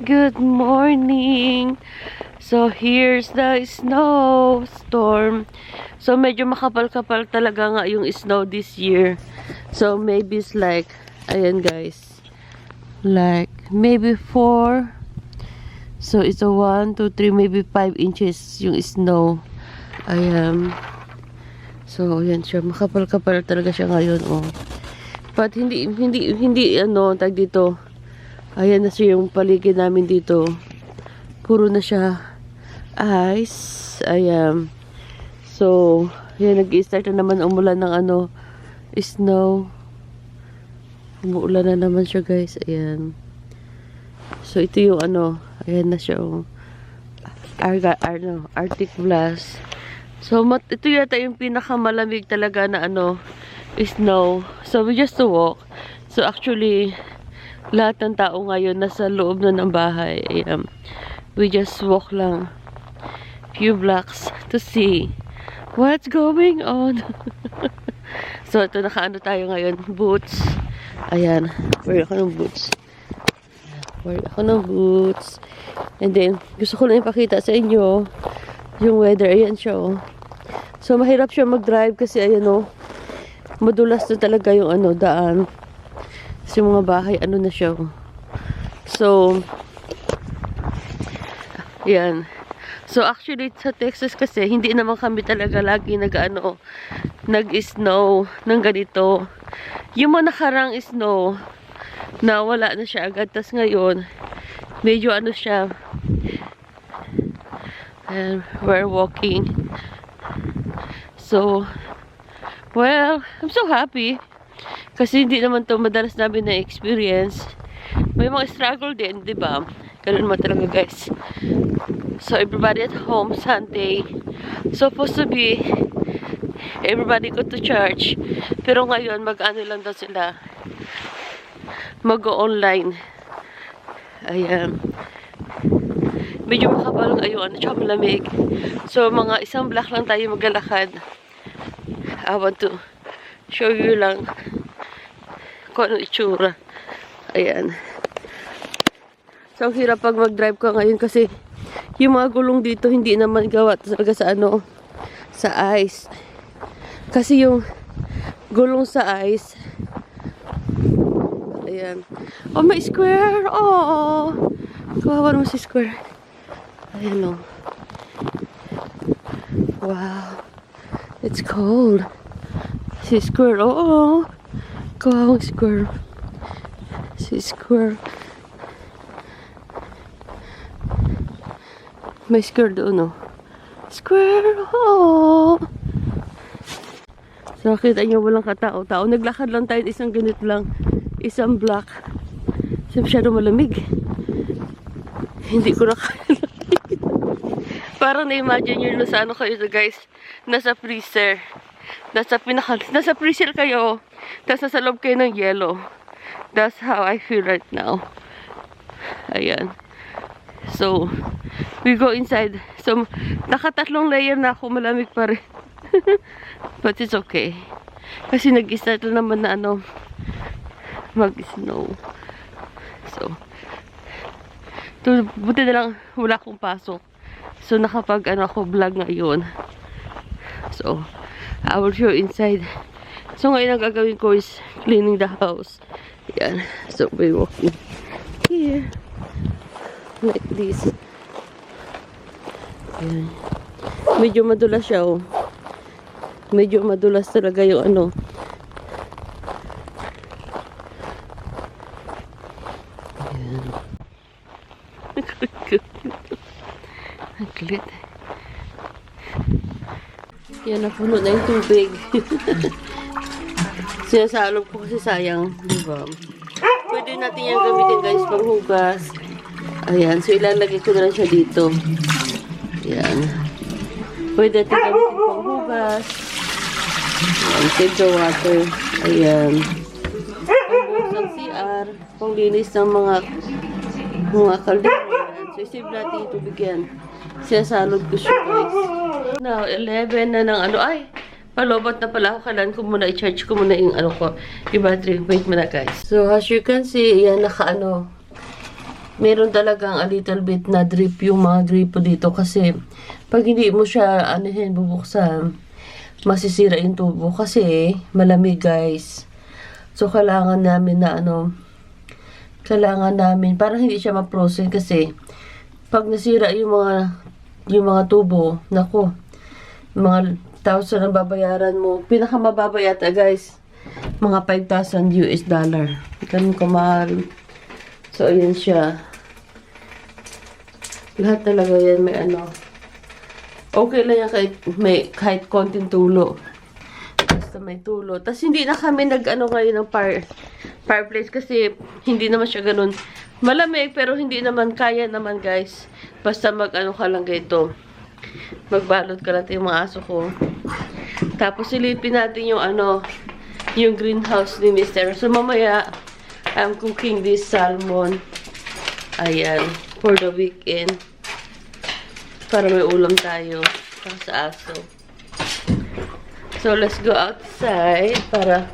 good morning. So here's the snowstorm. So medyo makapal-kapal talaga nga yung snow this year. So maybe it's like, ayan guys, like maybe 4. So it's a 1, 2, 3, maybe 5 inches yung snow. Ayan. So ayan siya, makapal-kapal talaga siya ngayon, oh. But hindi ano, tag dito. Ayan na siya yung paligid namin dito. Puro na siya ice. Ayan. So, ayan, nag-i-start na naman umulan ng ano, snow. Umuulan na naman siya, guys. Ayan. So, ito yung ano, ayan na siya, oh. Arctic blast. So, ito yata yung pinakamalamig talaga na ano, snow. So, we just to walk. So, actually, lahat ng tao ngayon nasa loob na ng bahay. Ayan. We just walk lang few blocks to see what's going on. So, ito, nakaano tayo ngayon. Boots. Ayan. Wear ako ng boots. Wear ako ng boots. And then, gusto ko lang ipakita sa inyo yung weather. Ayan siya, oh. So, mahirap siya mag-drive kasi, ayan, oh. Madulas na talaga yung ano, daan. Kasi mga bahay, ano na siya. So, yan. So, actually, sa Texas kasi, hindi naman kami talaga lagi nag-snow ng ganito. Yung mga nakarang snow, na wala na siya agad. Tas ngayon, medyo ano siya. And we're walking. So, well, I'm so happy. Kasi hindi naman to madalas namin na-experience. May mga struggle din, di ba? Ganun naman talaga, guys. So, everybody at home, Sunday. Supposed to be, everybody go to church. Pero ngayon, mag-ano lang daw sila. Mag-online. Ayan. Medyo makapal ayun, tsaka malamig. So, mga isang block lang tayo maglalakad. I want to show you lang kung ano itsura. Ayan. So, ang hirap pag mag-drive ka ngayon kasi yung mga gulong dito hindi naman gawa talaga sa ano, sa ice. Kasi yung gulong sa ice, ayan. Oh, may square! Oh! Kawawa naman si square. Ayan, oh. Wow. It's cold. Si square, oh. Kawawang square. Si square. May square doon, oh. Square, oh. So, nakita nyo walang katao-tao. Naglakad lang tayo isang ganit lang. Isang block. Kasi masyado malamig. Hindi ko na kaya. Parang na-imagine nyo sa ano kayo, guys. Nasa freezer. Nasa freezer kayo. Tapos nasa loob kayo ng yellow. That's how I feel right now. Ayan. So, we go inside. So, nakatatlong layer na ako. Malamig pa rin. But it's okay. Kasi nag-start na naman na ano, mag-snow. So, buti na lang wala akong pasok. So, nakapag ano ako vlog ngayon. So, I will show inside. So, ngayon ang gagawin ko is cleaning the house. Yan. So, we're walking here. Like this. Yan. Medyo madulas siya, oh. Medyo madulas talaga yung ano. Yan. Ang kulit. Yan, napuno na yung tubig. Sinasalog ko kasi sayang, di ba? Pwede natin yan gamitin, guys, panghugas. Ayan, so ilalagay ko na lang siya dito. Ayan. Pwede natin gamitin panghugas. Ayan, save the water. Ayan. Pangbuhos ng CR. Panglinis ng mga kaldero. So, save natin yung tubig yan. Sinasalog ko siya, guys. Now, 11 na ng ano. Ay! Palobot na pala ako. Kailan ko muna i-charge ko muna yung ano ko. Yung battery. Wait muna, guys. So, as you can see, yan, naka ano. meron talagang a little bit na drip yung mga gripo dito kasi pag hindi mo siya bubuksan, masisira yung tubo kasi malamig guys. So kailangan namin na parang hindi siya ma-frozen kasi pag nasira yung mga tubo, nako, mga 1,000 ang babayaran mo. Pinakamababa yata guys, mga $5,000 US. Ganun kamahal. So ayan siya. Lahat talaga yan may okay lang yan kahit konting tulo. Basta may tulo. Tapos hindi na kami ngayon ng fireplace kasi hindi naman siya ganun malamig, pero hindi naman kaya naman guys. Basta ka lang ganito. Magbalot ka lang yung mga aso ko. Tapos silipin natin yung greenhouse ni Mr. So mamaya, I'm cooking this salmon. Ayan. For the weekend. Para may ulam tayo. Para sa aso. So, let's go outside para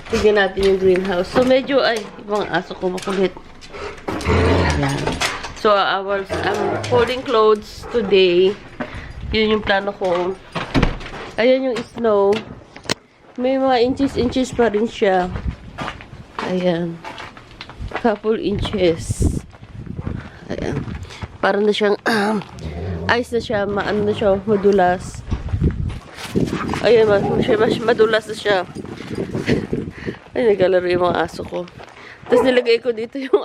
tignan natin yung greenhouse. So, medyo, ibang aso ko makulit. Ayan. So, I'm folding clothes today. Yun yung plano ko. Ayan yung snow. May mga inches pa rin siya. Ayan. Couple inches. Ayan. Parang na siyang, ice na siya, madulas. Ayan, mas madulas na siya. Ay, naglalaro yung mga aso ko. Tapos nilagay ko dito yung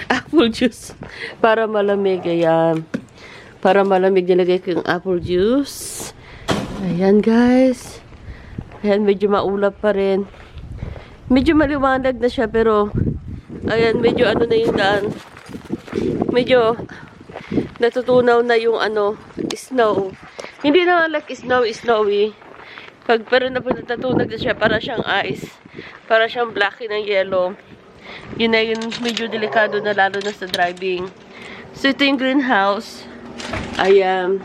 apple juice. Para malamig, ayan. Para malamig, nilagay ko yung apple juice. Ayan, guys. Ayan, medyo maulap pa rin. Medyo maliwanag na siya, pero ayan, medyo na yung daan. Medyo natutunaw na yung snow. Hindi naman like snowy. Pero natutunog na siya, para siyang ice. Para siyang blacky ng yellow. Yun na yun, medyo delikado na lalo na sa driving. So, ito yung greenhouse. Ayan.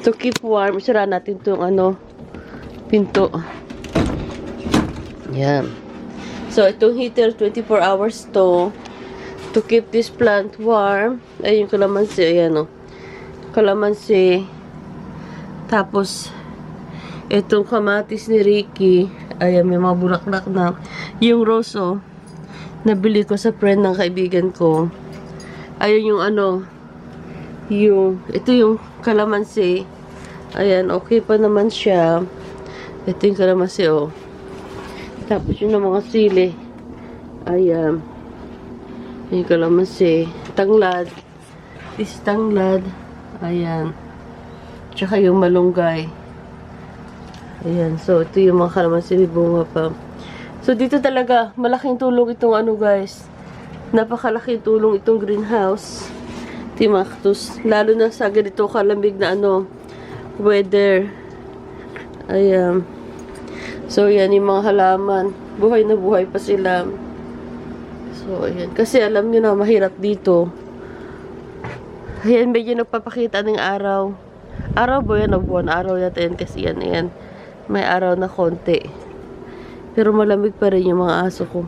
To keep warm, isara natin itong pinto. Ayan. So, itong heater, 24 hours to keep this plant warm. Ay, yung kalamansi. Ayan, kalamansi. Tapos, itong kamatis ni Ricky. Ayan, may mga bulaklak na. Yung rose, nabili ko sa friend ng kaibigan ko. Ayun yung ito yung kalamansi. Ayan, okay pa naman siya. Ito yung kalamansi, Tapos yung mga sili. Ayan. Yung kalamansi. Tanglad. This tanglad. Ayan. Tsaka yung malunggay. Ayan. So, ito yung mga kalamansi. May bunga pa. So, dito talaga, malaking tulong itong guys. Napakalaking tulong itong greenhouse. Timaktus. Lalo na sa ganito kalamig na weather. Ayan. So, yan yung mga halaman. Buhay na buhay pa sila. So, ayan. Kasi alam nyo na, mahirap dito. Ayan, medyo nagpapakita ng araw. Araw ba yan o buwan? Araw yata yan kasi yan. Ayan. May araw na konti. Pero malamig pa rin yung mga aso ko.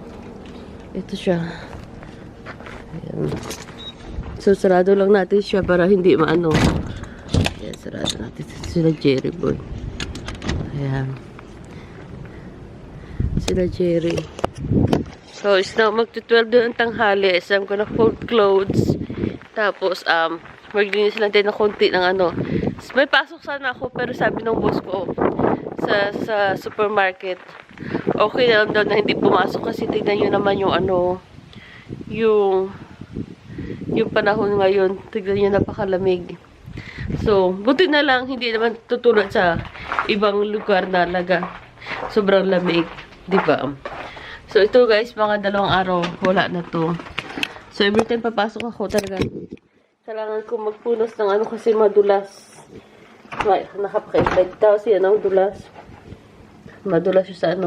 Ito siya. Ayan. So, sarado lang natin siya para hindi maano. Ayan, sarado natin sila Jerry boy. Ayan. Sila Jerry. So, it's now magto-12 doon ang tanghali. So, I'm gonna fold clothes. Tapos, maglinis lang din na konti ng May pasok sana ako, pero sabi ng boss ko, sa supermarket, okay na lang daw na hindi pumasok kasi tignan nyo naman yung panahon ngayon. Tignan nyo, napakalamig. So, buti na lang, hindi naman tutulad sa ibang lugar na sobrang lamig. Diba? So, ito guys, mga 2 araw, wala na to. So, every time papasok ako talaga, kailangan ko magpunos ng kasi madulas. Nakapaka-slide daw siya ng dulas. Madulas siya sa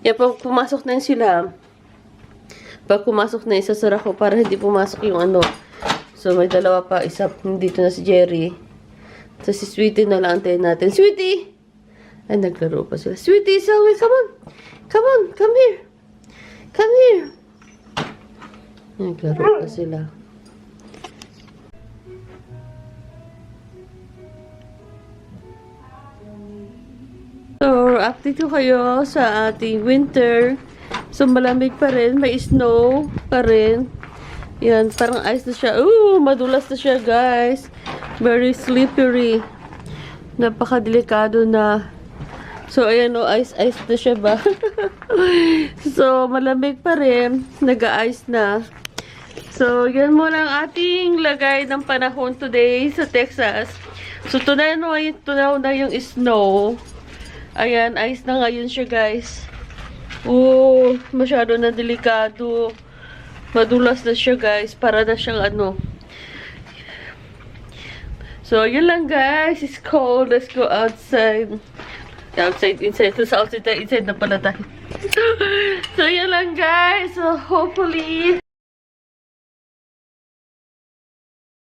Yan, pag pumasok na yun sila, pag pumasok na isasara ko para hindi pumasok yung So, may 2 pa. Isa, dito na si Jerry. So, si Sweetie na lang antayin natin. Sweetie! Ay, naglaro pa sila. Sweetie, Zoe, come on! Come on, come here! Come here! Naglaro pa sila. So, update ko kayo sa ating winter. So, malamig pa rin. May snow pa rin. Yan, parang ice na siya. Ooh, madulas na siya, guys. Very slippery. Napakadelikado na. So, ayan o, ice na siya ba? So, malamig pa rin. Nag-ice na. So, yan muna ang ating lagay ng panahon today sa Texas. So, tunaw na yung snow. Ayan, ice na ngayon siya, guys. Oh, masyado na delikado. Madulas na siya, guys. Para na siyang ano. So, yun lang, guys. It's cold. Let's go outside. Inside. So, outside na pala tayo. So, yun lang, guys. So, hopefully